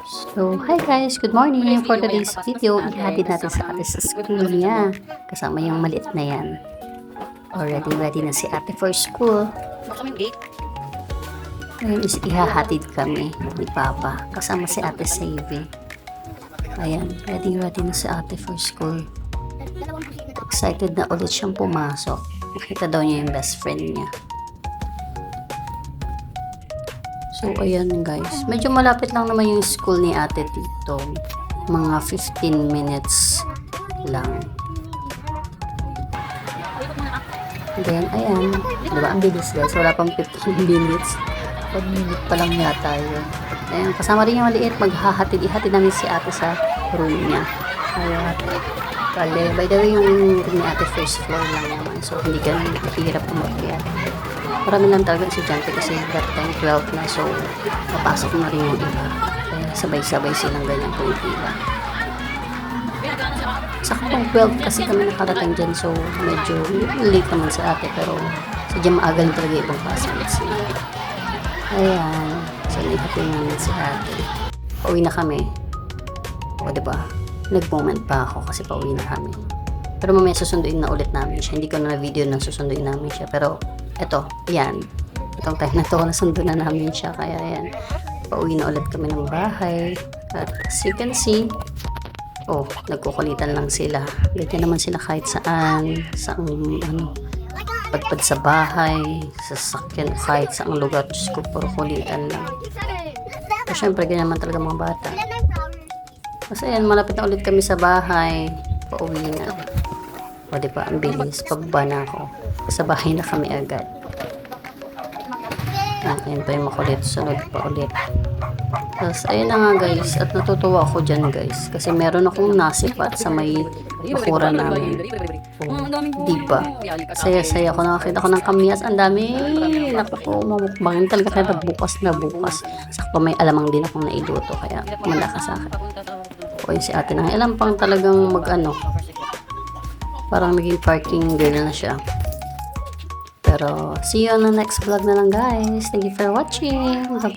So, hi guys! Good morning! For today's video, ihatid natin sa ate sa school niya. Kasama yung maliit na yan. Ready na si ate for school. Ngayon is ihahatid kami ni Papa. Kasama si ate Savvy. Ayan, ready na si ate for school. Excited na ulit siyang pumasok. Nakita daw niya yung best friend niya. So, ayan guys. Medyo malapit lang naman yung school ni ate dito. Mga 15 minutes lang. Then, ayan. Diba? Ang bilis guys. Wala pang 15 minutes. 1 minute pa lang yata yun. Ayan. Kasama rin yung maliit. Ihatid namin si ate sa room niya. Ayan. By the way, yung room ni ate first floor lang naman. So, hindi ka hirap umakyat. Marami lang talaga estudyante kasi that time 12 na, so papasok na rin yung iba. Kaya sabay-sabay silang ganyan po yung iba. Saktong 12 kasi kami nakarating dyan, so medyo late naman sa ate, pero sadyang maaga lang talaga ibang classmates niya. Ayan, so naihatid namin si ate. Pauwi na kami. O diba, nag-moment pa ako kasi pauwi na kami. Pero mamaya susunduin na ulit namin siya. Hindi ko na video na susunduin namin siya, pero eto, yan. Itong time na to, nasundo na namin siya. Kaya yan, pauwi na ulit kami ng bahay. At as you can see, nagkukulitan lang sila. Ganyan naman sila kahit saan. Padpad sa bahay, sa sakyan, kahit saang lugar. Diyos ko, puro kulitan lang. Pero syempre, ganyan naman talaga mga bata. Kasi yan, malapit na ulit kami sa bahay. Pauwi na. O diba, ang bilis. Pababa na ako. Sa bahay na kami agad. Ayan pa yung makulit. Sunod pa ulit. Tapos, ayun na nga guys. At natutuwa ako dyan guys. Kasi meron akong nasipat sa may bakura namin. Diba? Saya-saya ako. Nakakita ko ng kamyas. Ang dami. Naku, mamukbangin talaga kayo bukas na bukas. Sakto may alamang din akong nailuto. Kaya malakas sa akin. O yun si ate na. Alam pang talagang parang naging parking girl na siya. Pero, see you on the next vlog na lang guys. Thank you for watching.